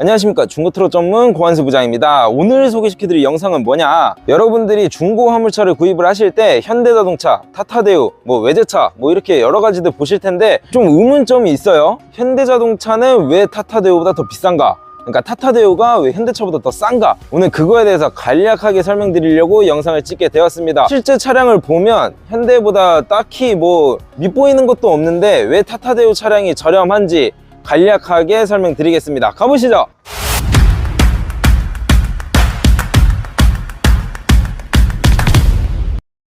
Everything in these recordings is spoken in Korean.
안녕하십니까, 중고트럭 전문 고한수 부장입니다. 오늘 소개시켜드릴 영상은 뭐냐, 여러분들이 중고 화물차를 구입을 하실 때 현대자동차, 타타대우, 외제차 이렇게 여러 가지들 보실 텐데 좀 의문점이 있어요. 현대자동차는 왜 타타대우보다 더 비싼가, 그러니까 타타대우가 왜 현대차보다 더 싼가, 오늘 그거에 대해서 간략하게 설명드리려고 영상을 찍게 되었습니다. 실제 차량을 보면 현대보다 딱히 밉보이는 것도 없는데 왜 타타대우 차량이 저렴한지 간략하게 설명드리겠습니다. 가보시죠.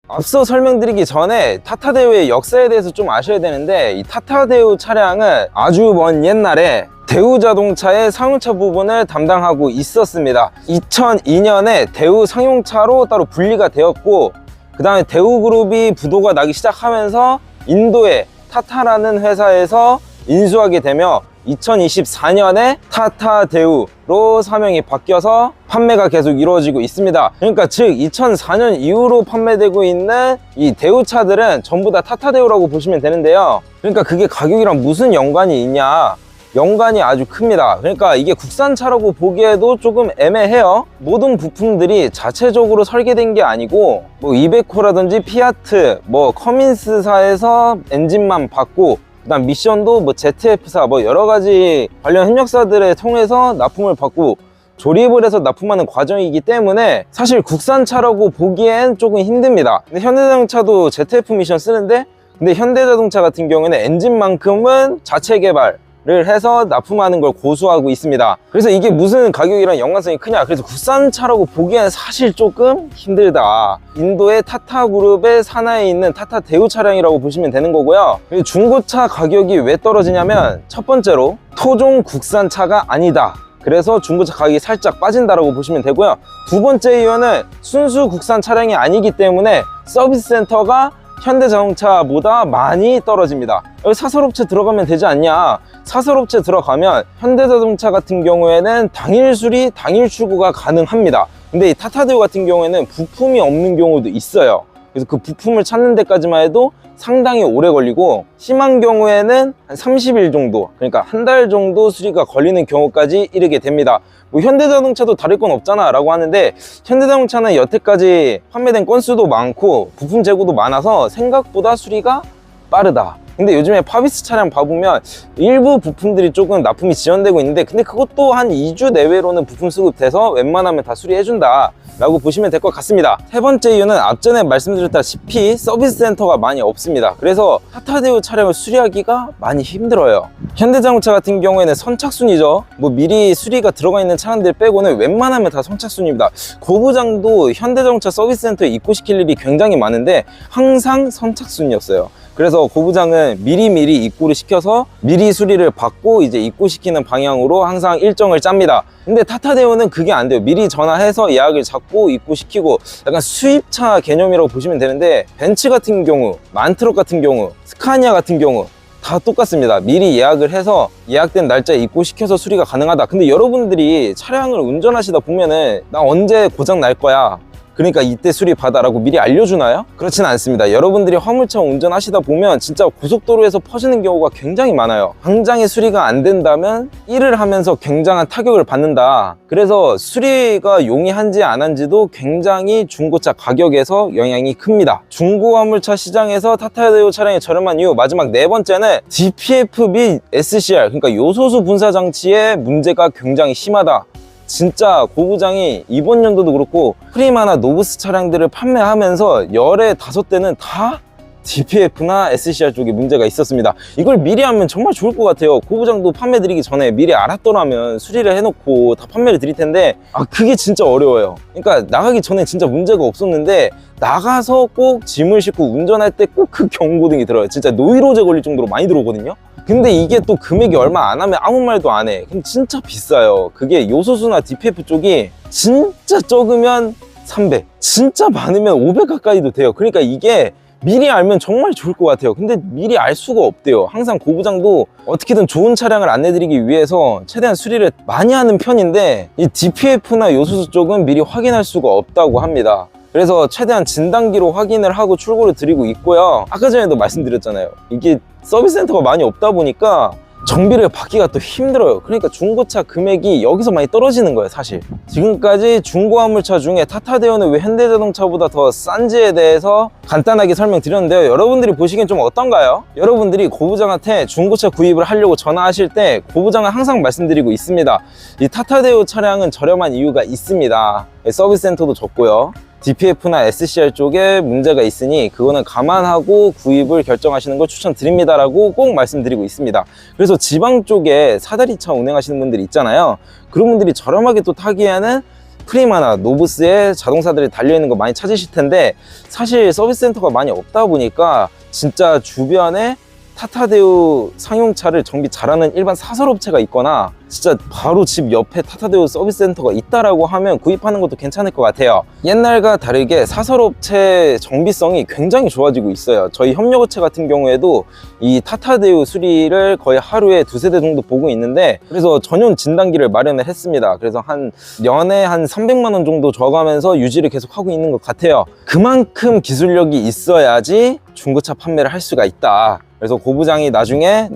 앞서 설명드리기 전에 타타대우의 역사에 대해서 좀 아셔야 되는데, 이 타타대우 차량은 아주 먼 옛날에 대우자동차의 상용차 부분을 담당하고 있었습니다. 2002년에 대우 상용차로 따로 분리가 되었고, 그 다음에 대우그룹이 부도가 나기 시작하면서 인도의 타타라는 회사에서 인수하게 되며 2024년에 타타대우로 사명이 바뀌어서 판매가 계속 이루어지고 있습니다. 그러니까 즉 2004년 이후로 판매되고 있는 이 대우차들은 전부 다 타타대우라고 보시면 되는데요. 그러니까 그게 가격이랑 무슨 연관이 있냐, 연관이 아주 큽니다. 그러니까 이게 국산차라고 보기에도 조금 애매해요. 모든 부품들이 자체적으로 설계된 게 아니고 이베코라든지 피아트, 커민스사에서 엔진만 받고, 그 다음 미션도 ZF사 여러 가지 관련 협력사들을 통해서 납품을 받고 조립을 해서 납품하는 과정이기 때문에 사실 국산차라고 보기엔 조금 힘듭니다. 근데 현대자동차도 ZF 미션 쓰는데, 근데 현대자동차 같은 경우에는 엔진만큼은 자체 개발을 해서 납품하는 걸 고수하고 있습니다. 그래서 이게 무슨 가격이랑 연관성이 크냐, 그래서 국산차라고 보기엔 사실 조금 힘들다. 인도의 타타그룹의 산하에 있는 타타대우 차량이라고 보시면 되는 거고요. 그리고 중고차 가격이 왜 떨어지냐면, 첫 번째로 토종 국산차가 아니다, 그래서 중고차 가격이 살짝 빠진다라고 보시면 되고요. 두 번째 이유는 순수 국산 차량이 아니기 때문에 서비스 센터가 현대자동차보다 많이 떨어집니다. 여기 사설업체 들어가면 되지 않냐, 사설업체 들어가면 현대자동차 같은 경우에는 당일 수리, 당일 출고가 가능합니다. 근데 이 타타대우 같은 경우에는 부품이 없는 경우도 있어요. 그래서 그 부품을 찾는 데까지만 해도 상당히 오래 걸리고, 심한 경우에는 한 30일 정도, 그러니까 한 달 정도 수리가 걸리는 경우까지 이르게 됩니다. 현대자동차도 다를 건 없잖아 라고 하는데, 현대자동차는 여태까지 판매된 건수도 많고 부품 재고도 많아서 생각보다 수리가 빠르다. 근데 요즘에 파비스 차량 봐보면 일부 부품들이 조금 납품이 지연되고 있는데, 근데 그것도 한 2주 내외로는 부품 수급돼서 웬만하면 다 수리해준다 라고 보시면 될 것 같습니다. 세 번째 이유는 앞전에 말씀드렸다시피 서비스 센터가 많이 없습니다. 그래서 타타대우 차량을 수리하기가 많이 힘들어요. 현대자동차 같은 경우에는 선착순이죠. 미리 수리가 들어가 있는 차량들 빼고는 웬만하면 다 선착순입니다. 고부장도 현대자동차 서비스 센터에 입고시킬 일이 굉장히 많은데 항상 선착순이었어요. 그래서 고부장은 미리미리 입고를 시켜서 미리 수리를 받고 이제 입고시키는 방향으로 항상 일정을 짭니다. 근데 타타대우는 그게 안 돼요. 미리 전화해서 예약을 잡고 입고시키고, 약간 수입차 개념이라고 보시면 되는데, 벤츠 같은 경우, 만트럭 같은 경우, 스카니아 같은 경우 다 똑같습니다. 미리 예약을 해서 예약된 날짜에 입고시켜서 수리가 가능하다. 근데 여러분들이 차량을 운전하시다 보면은 나 언제 고장 날 거야, 그러니까 이때 수리 받아라고 미리 알려주나요? 그렇진 않습니다. 여러분들이 화물차 운전하시다 보면 진짜 고속도로에서 퍼지는 경우가 굉장히 많아요. 당장에 수리가 안 된다면 일을 하면서 굉장한 타격을 받는다. 그래서 수리가 용이한지 안 한지도 굉장히 중고차 가격에서 영향이 큽니다. 중고 화물차 시장에서 타타대우 차량이 저렴한 이유, 마지막 네 번째는 DPF 및 SCR, 그러니까 요소수 분사 장치의 문제가 굉장히 심하다. 진짜 고부장이 이번 연도도 그렇고 프리마나 노브스 차량들을 판매하면서 열의 5대는 다 DPF나 SCR 쪽에 문제가 있었습니다. 이걸 미리 하면 정말 좋을 것 같아요. 고부장도 판매 드리기 전에 미리 알았더라면 수리를 해놓고 다 판매를 드릴 텐데, 그게 진짜 어려워요. 그러니까 나가기 전에 진짜 문제가 없었는데 나가서 꼭 짐을 싣고 운전할 때 꼭 그 경고등이 들어요. 진짜 노이로제 걸릴 정도로 많이 들어오거든요. 근데 이게 또 금액이 얼마 안 하면 아무 말도 안 해. 그럼 진짜 비싸요. 그게 요소수나 DPF 쪽이 진짜 적으면 300, 진짜 많으면 500 가까이도 돼요. 그러니까 이게 미리 알면 정말 좋을 것 같아요. 근데 미리 알 수가 없대요. 항상 고부장도 어떻게든 좋은 차량을 안내드리기 위해서 최대한 수리를 많이 하는 편인데, 이 DPF나 요소수 쪽은 미리 확인할 수가 없다고 합니다. 그래서 최대한 진단기로 확인을 하고 출고를 드리고 있고요. 아까 전에도 말씀드렸잖아요. 이게 서비스 센터가 많이 없다 보니까 정비를 받기가 또 힘들어요. 그러니까 중고차 금액이 여기서 많이 떨어지는 거예요, 사실. 지금까지 중고 화물차 중에 타타대우는 왜 현대자동차보다 더 싼지에 대해서 간단하게 설명드렸는데요. 여러분들이 보시기엔 좀 어떤가요? 여러분들이 고부장한테 중고차 구입을 하려고 전화하실 때 고부장은 항상 말씀드리고 있습니다. 이 타타대우 차량은 저렴한 이유가 있습니다. 서비스 센터도 적고요. DPF나 SCR 쪽에 문제가 있으니 그거는 감안하고 구입을 결정하시는 걸 추천드립니다라고 꼭 말씀드리고 있습니다. 그래서 지방 쪽에 사다리차 운행하시는 분들이 있잖아요. 그런 분들이 저렴하게 또 타기에는 프리마나 노브스에 자동차들이 달려있는 거 많이 찾으실 텐데, 사실 서비스 센터가 많이 없다 보니까 진짜 주변에 타타대우 상용차를 정비 잘하는 일반 사설업체가 있거나 진짜 바로 집 옆에 타타대우 서비스 센터가 있다라고 하면 구입하는 것도 괜찮을 것 같아요. 옛날과 다르게 사설업체 정비성이 굉장히 좋아지고 있어요. 저희 협력업체 같은 경우에도 이 타타대우 수리를 거의 하루에 2~3대 정도 보고 있는데, 그래서 전용 진단기를 마련을 했습니다. 그래서 한 연에 한 300만 원 정도 줘가면서 유지를 계속 하고 있는 것 같아요. 그만큼 기술력이 있어야지 중고차 판매를 할 수가 있다. 그래서 고부장이 나중에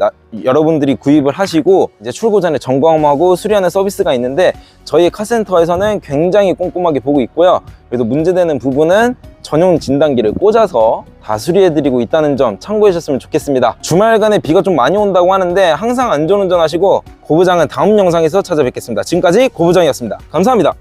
여러분들이 구입을 하시고 이제 출고 전에 점검하고 수리하는 서비스가 있는데, 저희 카센터에서는 굉장히 꼼꼼하게 보고 있고요. 그래서 문제되는 부분은 전용 진단기를 꽂아서 다 수리해드리고 있다는 점 참고해 주셨으면 좋겠습니다. 주말간에 비가 좀 많이 온다고 하는데 항상 안전운전 하시고, 고부장은 다음 영상에서 찾아뵙겠습니다. 지금까지 고부장이었습니다. 감사합니다.